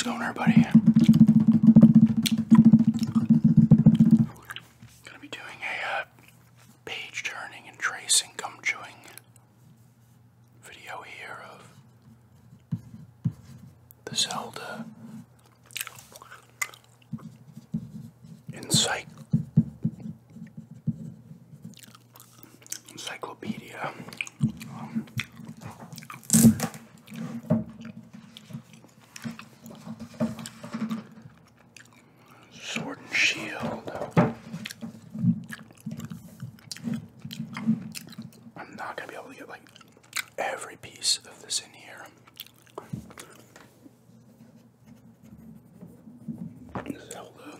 How's it going, everybody? Gonna be doing a page turning and tracing, gum chewing video here of the Zelda Encyclopedia. Sword and Shield. I'm not gonna be able to get like every piece of this in here. Zelda.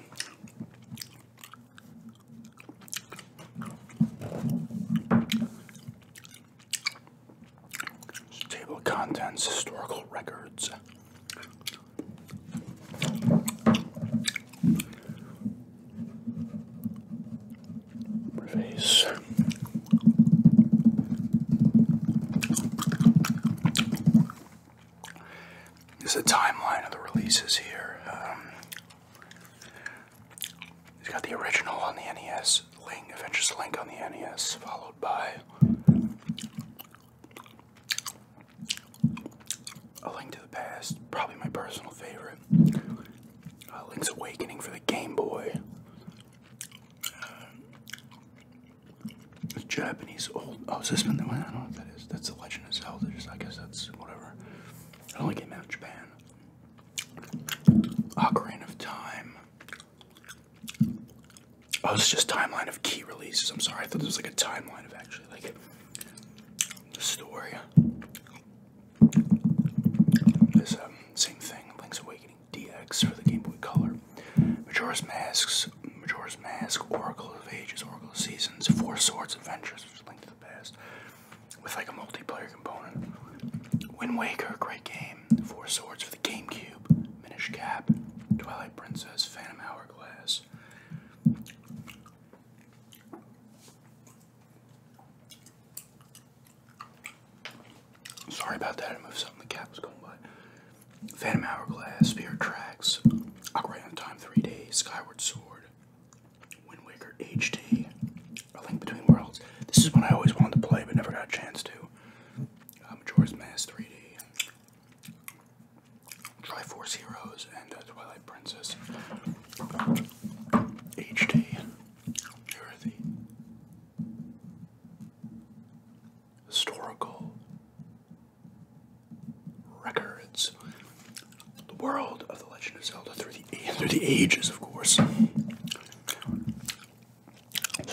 Table of contents, historical records. Preface. This is a timeline of the releases here. He's got the original on the NES, Adventures Link on the NES, followed by A Link to the Past, probably my personal favorite. Link's Awakening for the Game Boy. Japanese old. Oh, is this one? I don't know what that is. That's The Legend of Zelda. I guess that's whatever. It only came out in Japan. Ocarina of Time. Oh, it's just timeline of key releases. I'm sorry. I thought there was like a timeline of actually like the story. This same thing. Link's Awakening DX for the Game Boy Color. Majora's Mask, Oracle of Ages, Oracle of Seasons, Four Swords Adventures, which is Link to the Past, with like a multiplayer component. Wind Waker, great game. Four Swords for the GameCube, Minish Cap, Twilight Princess, Phantom Hourglass. Sorry about that, I moved something, the cat was going by. Phantom Hourglass, Spirit Tracks, Ocarina of Time 3D, Skyward Sword, Wind Waker HD, A Link Between Worlds. This is one I always wanted to play but never got a chance to. Majora's Mask 3D, Triforce Heroes, and Twilight Princess HD. Here are the historical records. The world of The Legend of Zelda through the ages, of course. So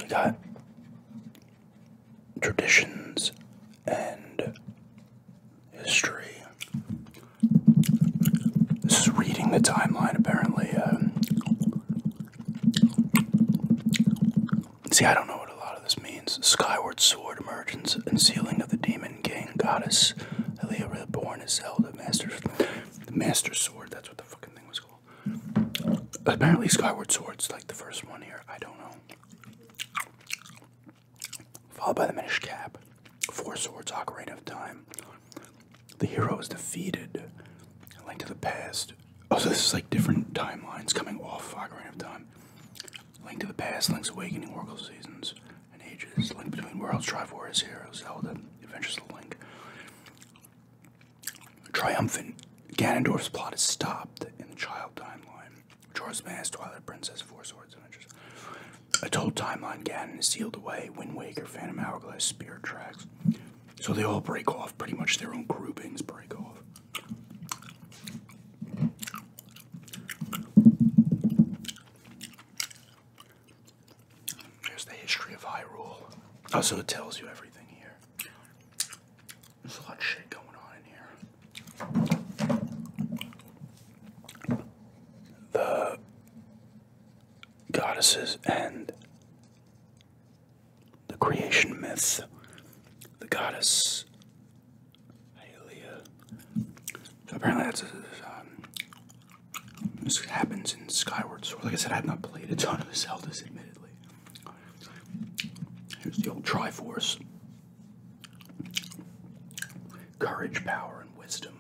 we got traditions and history. This is reading the timeline, apparently. See, I don't know what a lot of this means. Skyward Sword, emergence and sealing of the Demon King, Goddess Hylia reborn as Zelda, the Master Sword. That's what the fucking thing was called. Apparently, Skyward Sword's like the first one here. I don't know. Followed by the Minish Cap, Four Swords, Ocarina of Time. The hero is defeated. A Link to the Past. Oh, so this is like different timelines coming off Ocarina of Time. Link to the Past, Link's Awakening, Oracle of Seasons and Ages, Link Between Worlds, Triforce Heroes, Zelda, Adventures of Link. Triumphant, Ganondorf's plot is stopped in the child timeline. Majora's Mask, Twilight Princess, Four Swords Adventures. A told timeline, Ganon is sealed away. Wind Waker, Phantom Hourglass, Spirit Tracks. So they all break off, pretty much their own groupings break off. There's the history of Hyrule. Oh, so it tells you everything here. There's a lot of shit going on in here. The goddesses and the creation myth. The goddess Hylia. So apparently that's this happens in Skyward Sword. Like I said, I have not played a ton of the Zeldas, admittedly. Here's the old Triforce. Courage, power, and wisdom.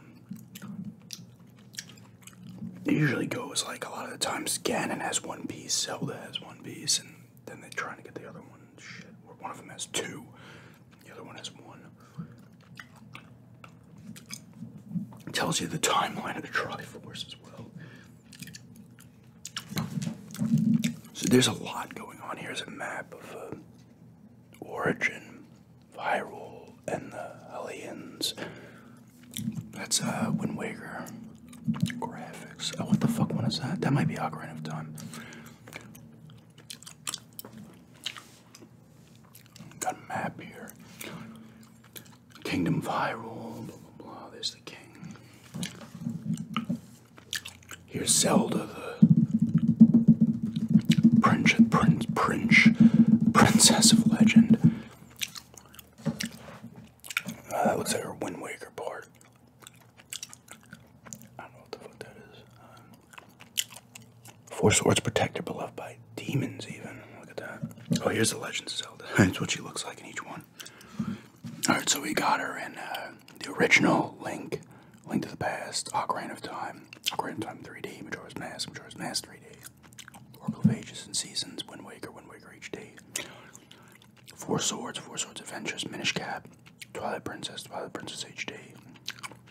it usually goes like a lot of the times Ganon has one piece, Zelda has one piece, and then they're trying to get the other one. Shit, or one of them has two, the other one has one. It tells you the timeline of the Triforce as well. So there's a lot going on. Here's a map of Origin, Hyrule, and the Hellions. That's Wind Waker graphics. Oh, what the fuck one is that? That might be Ocarina of Time. Got a map here. Kingdom of Hyrule, blah blah blah. There's the king. Here's Zelda, the princess of legend. That looks like her Wind Waker part. I don't know what the fuck that is. Four swords protector, beloved by demons even. Look at that. Oh, here's the Legends of Zelda. That's what she looks like in each one. Alright, so we got her in the original Link to the Past, Ocarina of Time 3D, Majora's Mask 3D, Oracle of Ages and Seasons, Wind Waker HD, Four Swords Adventures, Minish Cap, Twilight Princess HD,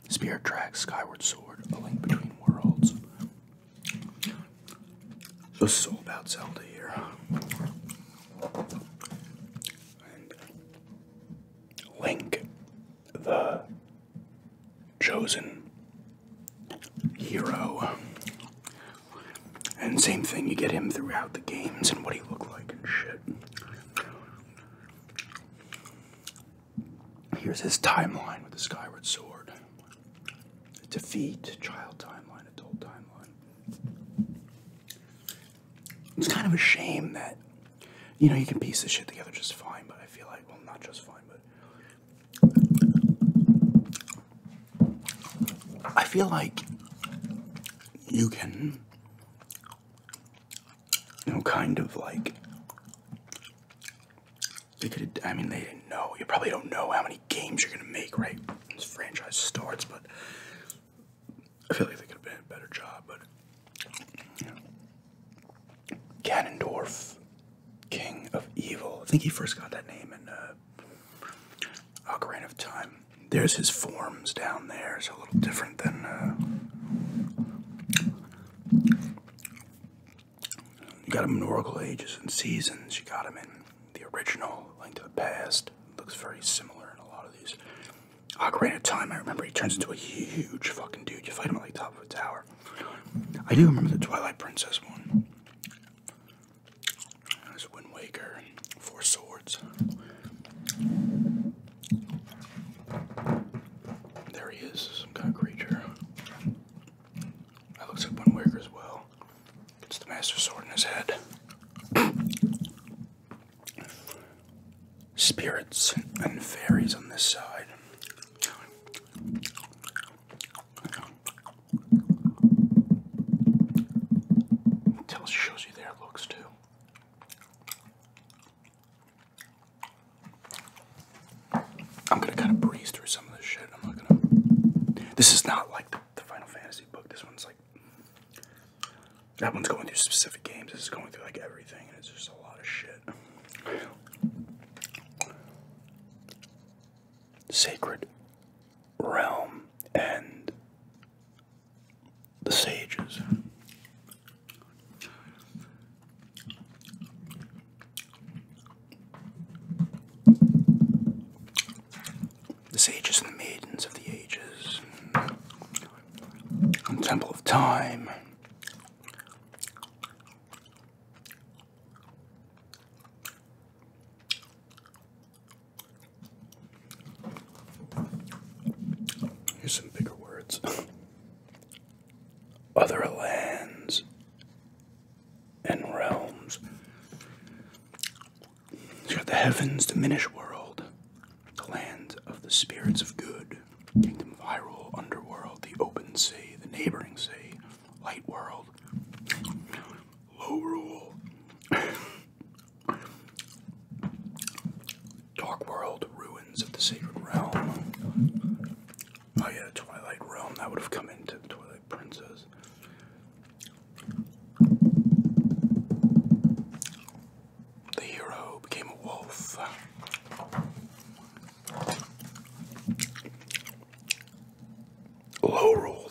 Spirit Tracks, Skyward Sword, A Link Between Worlds. So this is all about Zelda here. And Link, the chosen hero. And same thing, you get him throughout the games and what he looked like and shit. Here's his timeline with the Skyward Sword. Defeat, child timeline, adult timeline. It's kind of a shame that, you know, you can piece this shit together just fine, but I feel like, well, not just fine, but I feel like you can, you know, kind of like, they could, I mean, they didn't know, you probably don't know how many games you're gonna make, right? This franchise starts, but I feel like they could have been a better job, but, you know. Ganondorf, King of Evil. I think he first got that name in Ocarina of Time. There's his forms down there, so a little different than you got him in Oracle Ages and Seasons. You got him in the original Link to the Past. Looks very similar in a lot of these. Ocarina of Time, I remember he turns into a huge fucking dude. You fight him at like top of a tower. I do remember the Twilight Princess one. There's Wind Waker, Four Swords. There he is, some kind of creature. That looks like Wind Waker as well. Gets the Master Sword in his head. Spirits and fairies on this side. Shows you their looks too. I'm gonna kind of breeze through some of this shit. I'm not gonna. This is not like the Final Fantasy book. This one's like. That one's going through specific games. This is going through like everything, and it's just a lot of shit. Sacred Realm and the Sages. The Sages and the Maidens of the Ages. And Temple of Time. Here's some bigger words. Other lands and realms. You got the heavens, diminished world, the land of the spirits of good, Kingdom of Hyrule, Underworld, the open sea, the neighboring sea, light world, low rule, dark world, ruins of the sacred realm. Oh yeah, Twilight Realm, that would have come into the Twilight Princess.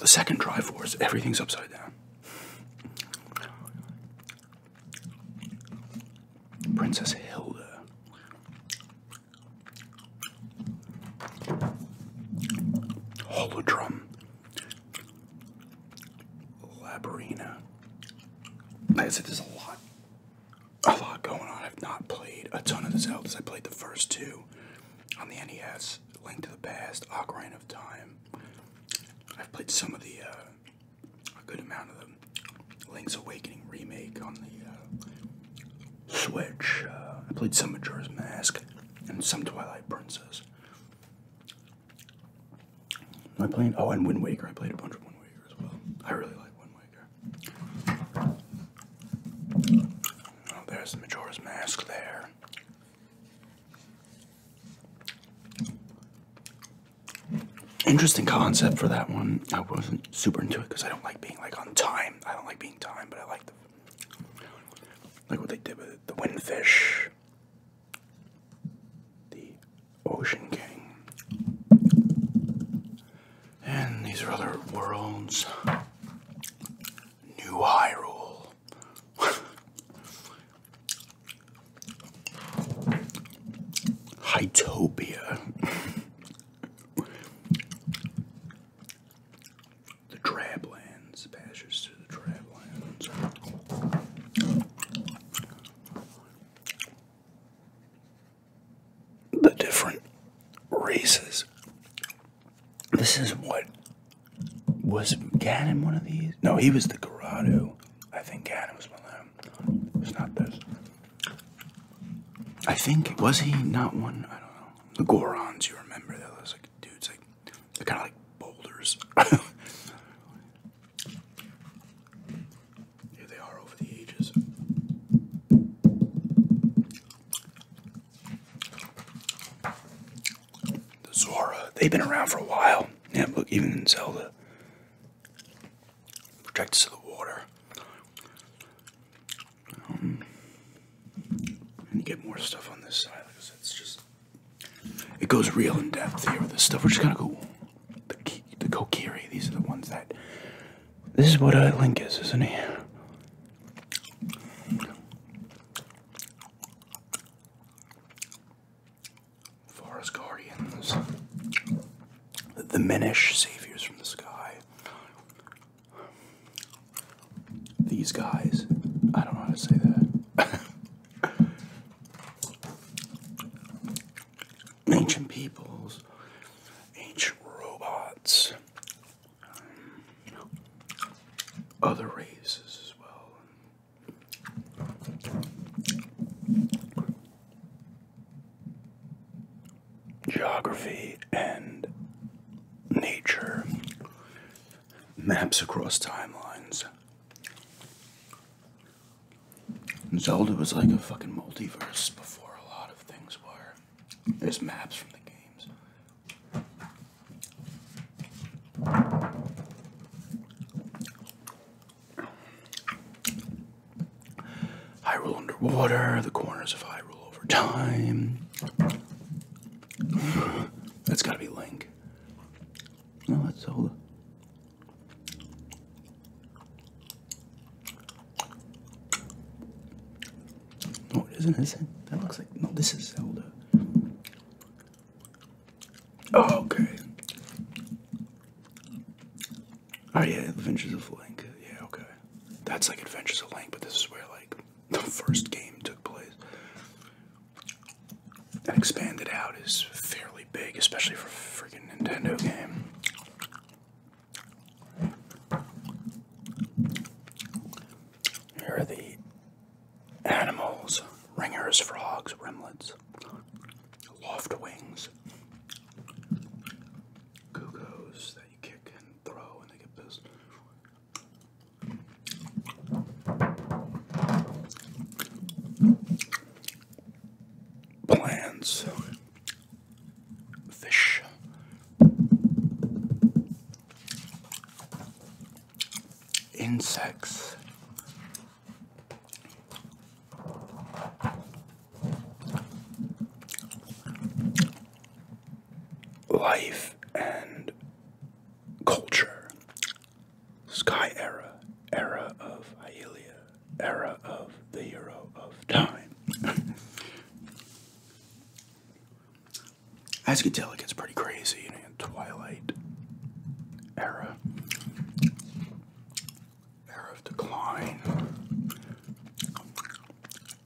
the second Triforce, everything's upside down. Princess Hilda. Holodrum. Labyrinth. Like I said, there's a lot going on. I've not played a ton of the Zeldas. I played the first two on the NES, Link to the Past, Ocarina of Time. I've played some of the, a good amount of the Link's Awakening remake on the Switch. I played some Majora's Mask and some Twilight Princess. Am I playing? Oh, and Wind Waker. I played a bunch of Wind Waker as well. I really like Wind Waker. Oh, there's the Majora's Mask there. Interesting concept for that one. I wasn't super into it because I don't like being like on time. I don't like being timed, but I like what they did with it. The Windfish, the Ocean King, and these are other worlds. New Hyrule. Hytopia. The Drablands. Passage through the Drablands. The different races. This is what... Was Ganon one of these? No, he was the Gerudo. I think Ganon was one of them. It's not this. I think, was he not one? I don't know. The Gorons, you remember those like dudes, like they're kind of like boulders. Here they are over the ages. The Zora, they've been around for a while. Yeah, look, even in Zelda. Protect us of the water. And you get more stuff on this side because it's just, it goes real in depth here with this stuff, which is kind of cool. The Kokiri, these are the ones that, this is what Link is, isn't he? Forest Guardians. The Minish, saviors from the sky. These guys, I don't know how to say that. Ancient peoples, ancient robots, other races as well. Geography and nature. Maps across timelines. Zelda was like a fucking multiverse before a lot of things were. There's maps from the games. Hyrule underwater, the corners of Hyrule over time. That's gotta be Link. No, that's Zelda. No, it isn't, is it? That looks like, no, this is Zelda. Oh, okay. Oh, yeah, Adventures of Link. Yeah, okay. That's like Adventures of Link, but this is where, like, the first game took place. That expanded out is fairly big, especially for a freaking Nintendo game. Here are the animals. Ringers, frogs, rimlets, loft wings, cuckoos that you kick and throw and they get pissed. Plants, fish, insects, life and culture. Sky Era, Era of Hylia, Era of the Hero of Time. As you can tell, it gets pretty crazy, you know, Twilight Era, Era of Decline,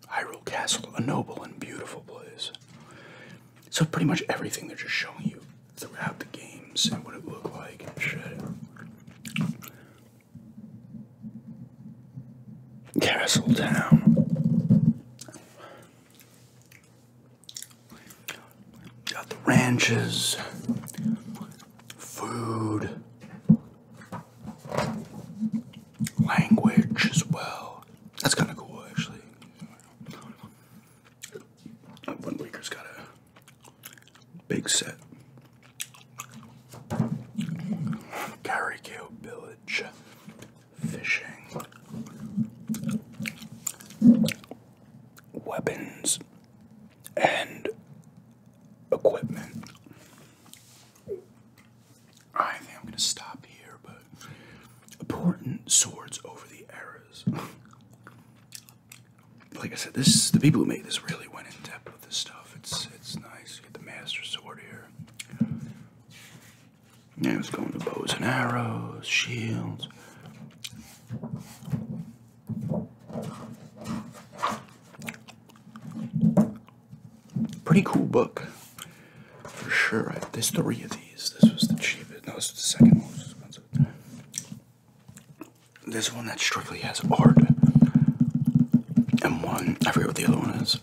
Hyrule Castle, a noble and beautiful place. So pretty much everything they're just showing you throughout the games and what it looked like and shit. Castle Town. Got the ranches, food, language as well. That's kind of cool, actually. One Waker's got a big set. Garrigale Village, fishing, weapons, and equipment. I think I'm gonna stop here, but important swords over the eras. Like I said, the people who made this really went in depth with this stuff. It's nice. You get the Master Sword here. Yeah, it's going to bows and arrows, shields. Pretty cool book, for sure. There's 3 of these. This was the cheapest. No, this was the second most expensive. There's one that strictly has art, and one, I forget what the other one is.